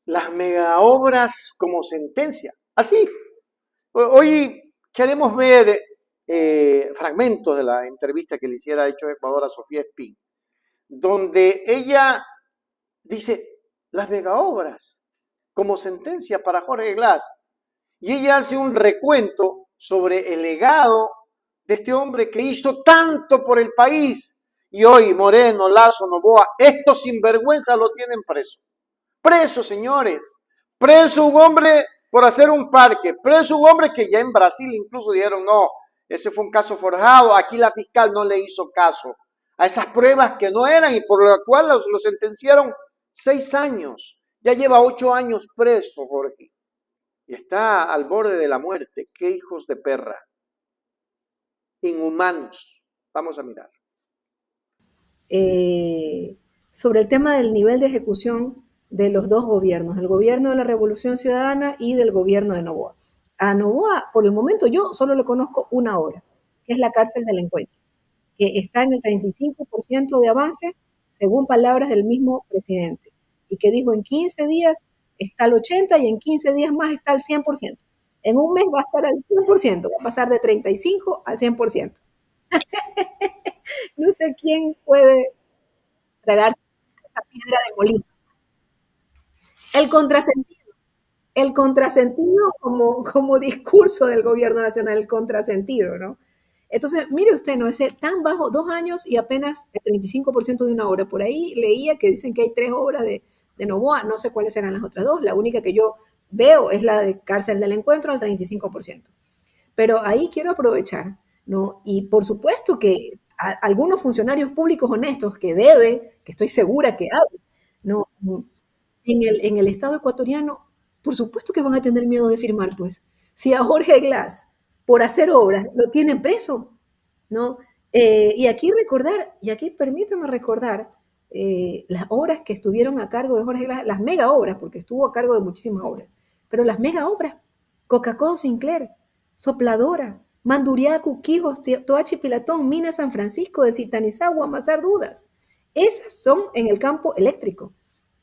las megaobras como sentencia. Así, hoy queremos ver fragmentos de la entrevista que le hiciera Hecho Ecuador a Sofía Espín, donde ella dice las megaobras como sentencia para Jorge Glass. Y ella hace un recuento sobre el legado de este hombre que hizo tanto por el país. Y hoy Moreno, Lazo, Noboa, estos sinvergüenzas lo tienen preso. Preso, señores. Preso un hombre por hacer un parque. Preso un hombre que ya en Brasil incluso dijeron, no, ese fue un caso forjado. Aquí la fiscal no le hizo caso a esas pruebas que no eran y por lo cual lo sentenciaron 6 años. Ya lleva 8 años preso, Jorge. Y está al borde de la muerte. ¡Qué hijos de perra! Inhumanos. Vamos a mirar. Sobre el tema del nivel de ejecución de los dos gobiernos, el gobierno de la Revolución Ciudadana y del gobierno de Noboa. A Noboa, por el momento, yo solo le conozco una obra, que es la cárcel del Encuentro, que está en el 35% de avance, según palabras del mismo presidente, y que dijo en 15 días está al 80% y en 15 días más está al 100%. En un mes va a estar al 100%, va a pasar de 35 al 100%. No sé quién puede tragarse esa piedra de molino. El contrasentido, el contrasentido como discurso del gobierno nacional, el contrasentido, ¿no? Entonces, mire usted, ¿no? Ese tan bajo, 2 años y apenas el 35% de una obra. Por ahí leía que dicen que hay 3 obras de Novoa, no sé cuáles eran las otras dos, la única que yo veo es la de Cárcel del Encuentro al 35%. Pero ahí quiero aprovechar, ¿no? Y por supuesto que algunos funcionarios públicos honestos que estoy segura que hay, ¿no? En el Estado ecuatoriano, por supuesto que van a tener miedo de firmar, pues. Si a Jorge Glass, por hacer obras, lo tienen preso, ¿no? Y aquí permítame recordar las obras que estuvieron a cargo de Jorge Glass, las mega obras, porque estuvo a cargo de muchísimas obras, pero las mega obras, Coca-Cola Sinclair, Sopladora, Manduriacu, Quijos, Toachi Pilatón, Mina San Francisco de Citanizagua, Mazar Dudas. Esas son en el campo eléctrico.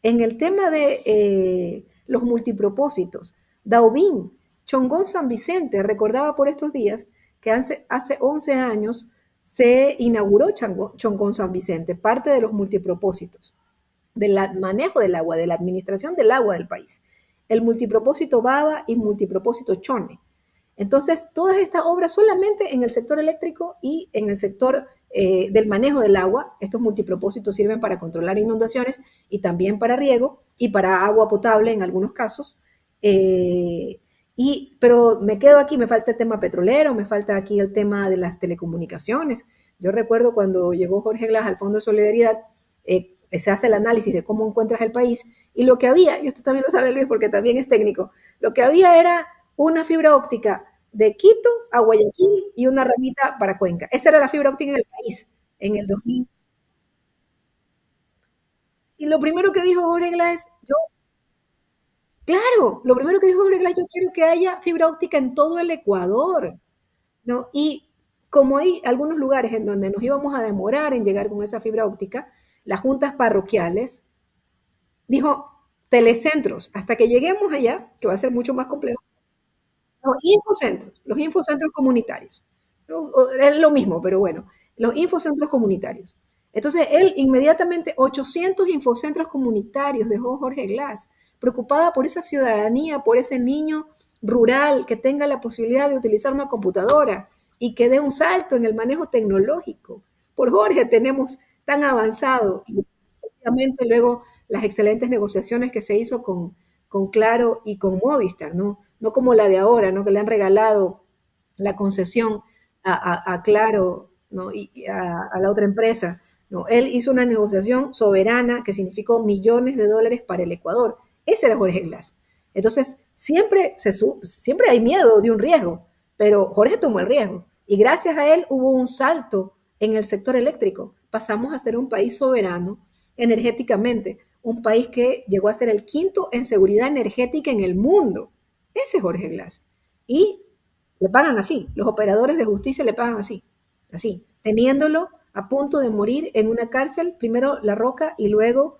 En el tema de los multipropósitos, Daubín, Chongón San Vicente, recordaba por estos días que hace 11 años se inauguró Chongón San Vicente, parte de los multipropósitos, del manejo del agua, de la administración del agua del país. El multipropósito Baba y multipropósito Chone. Entonces, todas estas obras solamente en el sector eléctrico y en el sector del manejo del agua. Estos multipropósitos sirven para controlar inundaciones y también para riego y para agua potable en algunos casos. Pero me quedo aquí, me falta el tema petrolero, me falta aquí el tema de las telecomunicaciones. Yo recuerdo cuando llegó Jorge Glass al Fondo de Solidaridad, se hace el análisis de cómo encuentras el país y lo que había, y usted también lo sabe Luis porque también es técnico, lo que había era una fibra óptica de Quito a Guayaquil y una ramita para Cuenca. Esa era la fibra óptica en el país en el 2000. Y lo primero que dijo Jorge Glass, claro, lo primero que dijo Jorge Glass, yo quiero que haya fibra óptica en todo el Ecuador, ¿no? Y como hay algunos lugares en donde nos íbamos a demorar en llegar con esa fibra óptica, las juntas parroquiales dijo telecentros, hasta que lleguemos allá, que va a ser mucho más complejo, los infocentros comunitarios. ¿No? Es lo mismo, pero bueno, los infocentros comunitarios. Entonces, él inmediatamente, 800 infocentros comunitarios dejó Jorge Glass, preocupada por esa ciudadanía, por ese niño rural que tenga la posibilidad de utilizar una computadora y que dé un salto en el manejo tecnológico. Por Jorge tenemos tan avanzado y obviamente luego las excelentes negociaciones que se hizo con Claro y con Movistar, ¿no? No como la de ahora, ¿no? Que le han regalado la concesión a Claro, ¿no? Y a la otra empresa, ¿no? Él hizo una negociación soberana que significó millones de dólares para el Ecuador. Ese era Jorge Glass. Entonces, siempre hay miedo de un riesgo, pero Jorge tomó el riesgo. Y gracias a él hubo un salto en el sector eléctrico. Pasamos a ser un país soberano energéticamente, un país que llegó a ser el quinto en seguridad energética en el mundo. Ese es Jorge Glass. Y le pagan así, los operadores de justicia le pagan así, teniéndolo a punto de morir en una cárcel, primero La Roca y luego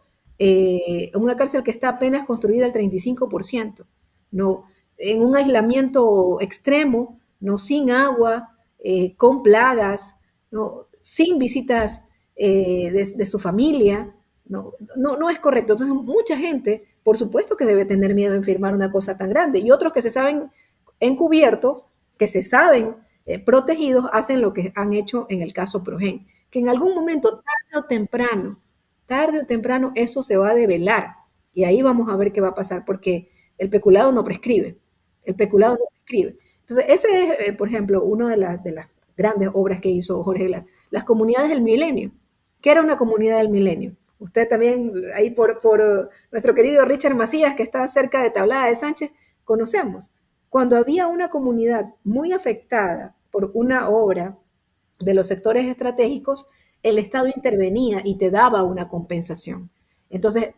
una cárcel que está apenas construida al 35%, ¿no? En un aislamiento extremo, ¿no? Sin agua, con plagas, ¿no? Sin visitas de su familia, no es correcto. Entonces, mucha gente, por supuesto que debe tener miedo en firmar una cosa tan grande, y otros que se saben encubiertos, que se saben protegidos, hacen lo que han hecho en el caso Progen, que en algún momento, tarde o temprano eso se va a develar, y ahí vamos a ver qué va a pasar, porque el peculado no prescribe, el peculado no prescribe. Entonces, ese es, por ejemplo, una de las grandes obras que hizo Jorge Glass, las comunidades del milenio. ¿Qué era una comunidad del milenio? Usted también, ahí por nuestro querido Richard Macías, que está cerca de Tablada de Sánchez, conocemos. Cuando había una comunidad muy afectada por una obra de los sectores estratégicos, el Estado intervenía y te daba una compensación. Entonces,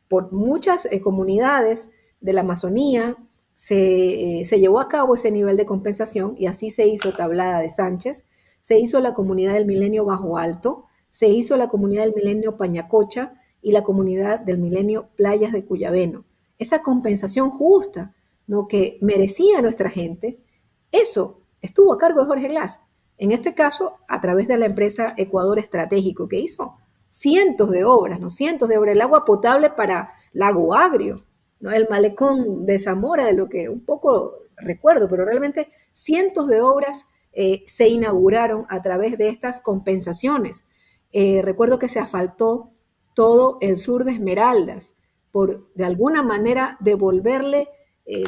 por muchas comunidades de la Amazonía se llevó a cabo ese nivel de compensación, y así se hizo Tablada de Sánchez, se hizo la comunidad del Milenio Bajo Alto, se hizo la comunidad del Milenio Pañacocha y la comunidad del Milenio Playas de Cuyabeno. Esa compensación justa, ¿no?, que merecía nuestra gente, eso estuvo a cargo de Jorge Glass. En este caso, a través de la empresa Ecuador Estratégico, que hizo cientos de obras, ¿no? Cientos de obras. El agua potable para Lago Agrio, ¿no? El malecón de Zamora, de lo que un poco recuerdo, pero realmente cientos de obras se inauguraron a través de estas compensaciones. Recuerdo que se asfaltó todo el sur de Esmeraldas, por de alguna manera devolverle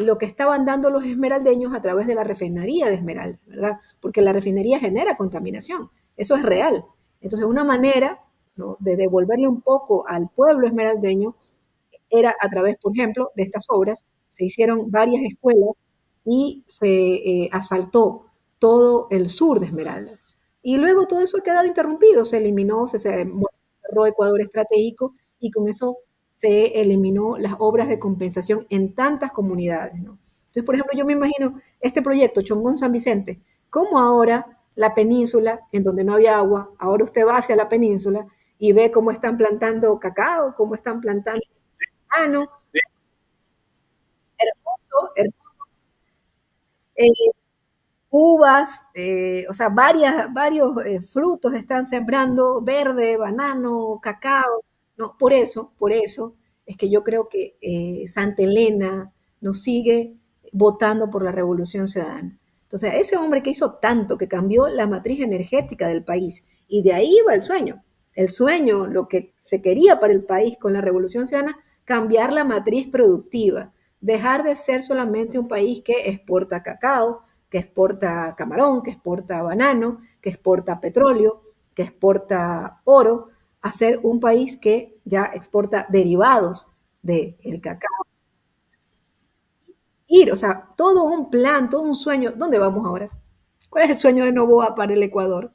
lo que estaban dando los esmeraldeños a través de la refinería de Esmeralda, ¿verdad? Porque la refinería genera contaminación, eso es real. Entonces, una manera, ¿no?, de devolverle un poco al pueblo esmeraldeño era a través, por ejemplo, de estas obras. Se hicieron varias escuelas y se asfaltó todo el sur de Esmeraldas. Y luego todo eso ha quedado interrumpido, se eliminó, se cerró Ecuador Estratégico, y con eso se eliminó las obras de compensación en tantas comunidades, ¿no? Entonces, por ejemplo, yo me imagino este proyecto Chongón San Vicente, como ahora la península, en donde no había agua, ahora usted va hacia la península y ve cómo están plantando cacao, cómo están plantando banano, hermoso, hermoso. Eh, uvas, o sea, varios frutos están sembrando, verde, banano, cacao, ¿no? Por eso es que yo creo que Santa Elena nos sigue votando por la Revolución Ciudadana. Entonces, ese hombre que hizo tanto, que cambió la matriz energética del país, y de ahí va el sueño, lo que se quería para el país con la Revolución Ciudadana, cambiar la matriz productiva, dejar de ser solamente un país que exporta cacao, que exporta camarón, que exporta banano, que exporta petróleo, que exporta oro, a ser un país que ya exporta derivados del cacao. O sea, todo un plan, todo un sueño. ¿Dónde vamos ahora? ¿Cuál es el sueño de Novoa para el Ecuador?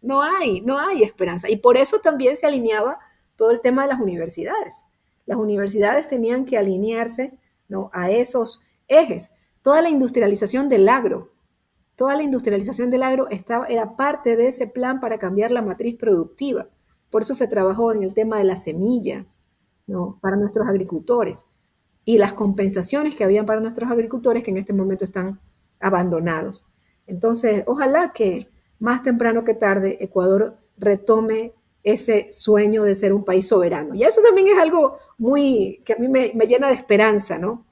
No hay esperanza. Y por eso también se alineaba todo el tema de las universidades. Las universidades tenían que alinearse, ¿no?, a esos ejes. Toda la industrialización del agro, toda la industrialización del agro era parte de ese plan para cambiar la matriz productiva. Por eso se trabajó en el tema de la semilla, ¿no?, para nuestros agricultores, y las compensaciones que habían para nuestros agricultores, que en este momento están abandonados. Entonces, ojalá que más temprano que tarde Ecuador retome ese sueño de ser un país soberano. Y eso también es algo muy que a mí me llena de esperanza, ¿no?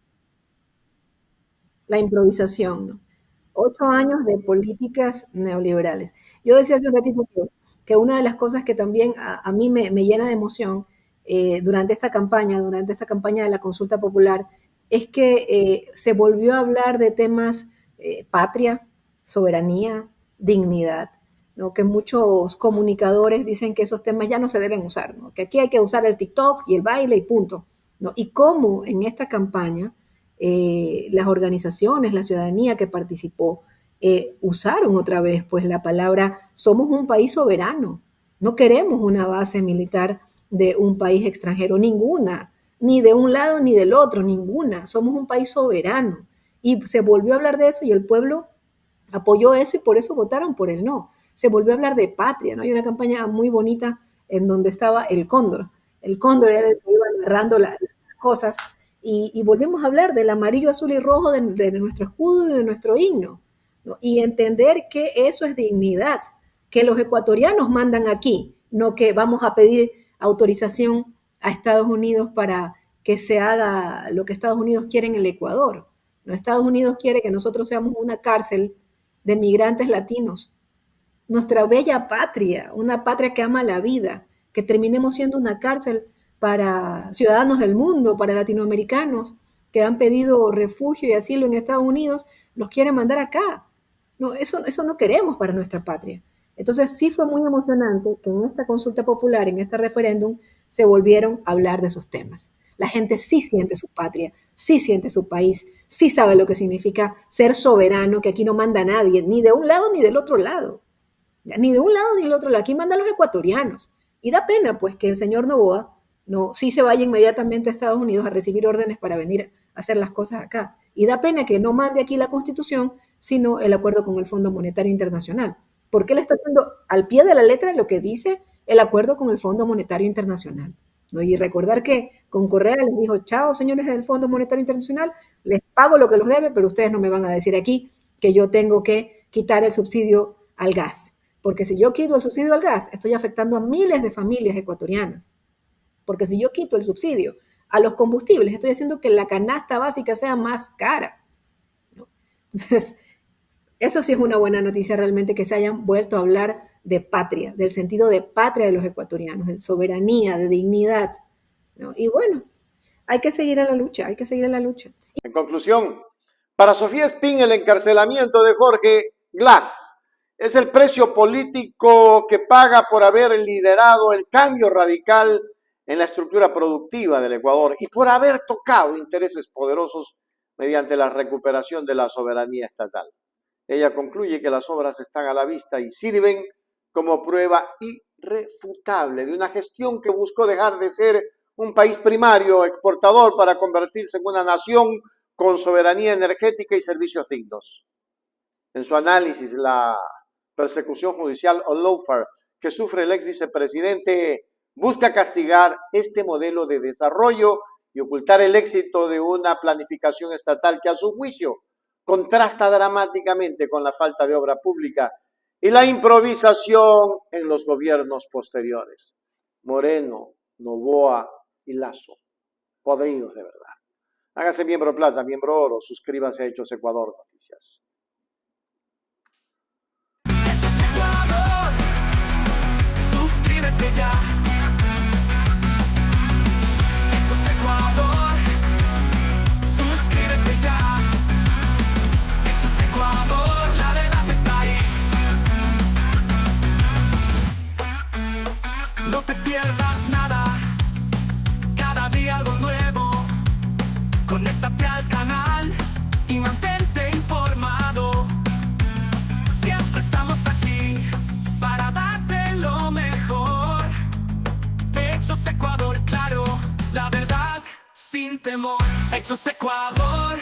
La improvisación, ¿no? 8 años de políticas neoliberales. Yo decía hace un ratito que una de las cosas que también a mí me llena de emoción durante esta campaña de la consulta popular, es que se volvió a hablar de temas patria, soberanía, dignidad, ¿no? Que muchos comunicadores dicen que esos temas ya no se deben usar, ¿no? Que aquí hay que usar el TikTok y el baile y punto, ¿no? Y cómo en esta campaña las organizaciones, la ciudadanía que participó, usaron otra vez pues la palabra somos un país soberano, no queremos una base militar de un país extranjero, ninguna, ni de un lado ni del otro, ninguna, somos un país soberano. Y se volvió a hablar de eso y el pueblo apoyó eso y por eso votaron por el no. Se volvió a hablar de patria, ¿no? Hay una campaña muy bonita en donde estaba el cóndor, el cóndor era el que iba narrando las cosas, y volvemos a hablar del amarillo, azul y rojo de nuestro escudo y de nuestro himno, ¿no? Y entender que eso es dignidad, que los ecuatorianos mandan aquí, no que vamos a pedir autorización a Estados Unidos para que se haga lo que Estados Unidos quiere en el Ecuador. No, Estados Unidos quiere que nosotros seamos una cárcel de migrantes latinos, nuestra bella patria, una patria que ama la vida, que terminemos siendo una cárcel para ciudadanos del mundo, para latinoamericanos que han pedido refugio y asilo en Estados Unidos, los quieren mandar acá. No, eso no queremos para nuestra patria. Entonces sí fue muy emocionante que en esta consulta popular, en este referéndum, se volvieron a hablar de esos temas. La gente sí siente su patria, sí siente su país, sí sabe lo que significa ser soberano, que aquí no manda nadie, ni de un lado ni del otro lado. Ni de un lado ni del otro lado. Aquí mandan los ecuatorianos. Y da pena, pues, que el señor Noboa no, sí se vaya inmediatamente a Estados Unidos a recibir órdenes para venir a hacer las cosas acá. Y da pena que no mande aquí la Constitución, sino el acuerdo con el Fondo Monetario Internacional. Porque él está haciendo al pie de la letra lo que dice el acuerdo con el Fondo Monetario Internacional, ¿no? Y recordar que con Correa les dijo, chao, señores del Fondo Monetario Internacional, les pago lo que los debe, pero ustedes no me van a decir aquí que yo tengo que quitar el subsidio al gas. Porque si yo quito el subsidio al gas, estoy afectando a miles de familias ecuatorianas. Porque si yo quito el subsidio a los combustibles, estoy haciendo que la canasta básica sea más cara, ¿no? Entonces, eso sí es una buena noticia realmente, que se hayan vuelto a hablar de patria, del sentido de patria de los ecuatorianos, de soberanía, de dignidad, ¿no? Y bueno, hay que seguir en la lucha, hay que seguir en la lucha. En conclusión, para Sofía Espín, el encarcelamiento de Jorge Glass es el precio político que paga por haber liderado el cambio radical en la estructura productiva del Ecuador y por haber tocado intereses poderosos mediante la recuperación de la soberanía estatal. Ella concluye que las obras están a la vista y sirven como prueba irrefutable de una gestión que buscó dejar de ser un país primario exportador para convertirse en una nación con soberanía energética y servicios dignos. En su análisis, la persecución judicial o lawfare que sufre el ex vicepresidente busca castigar este modelo de desarrollo y ocultar el éxito de una planificación estatal que a su juicio contrasta dramáticamente con la falta de obra pública y la improvisación en los gobiernos posteriores. Moreno, Noboa y Lasso, podridos de verdad. Hágase miembro plata, miembro oro, suscríbase a Hechos Ecuador Noticias. Hechos Ecuador, suscríbete ya. Hechos Ecuador, suscríbete ya. Hechos Ecuador, la verdad está ahí. No te pierdas nada, cada día algo nuevo. Conéctate al canal y mantente informado. Siempre estamos aquí para darte lo mejor. Hechos Ecuador, claro, la verdad sin temor. Hechos Ecuador.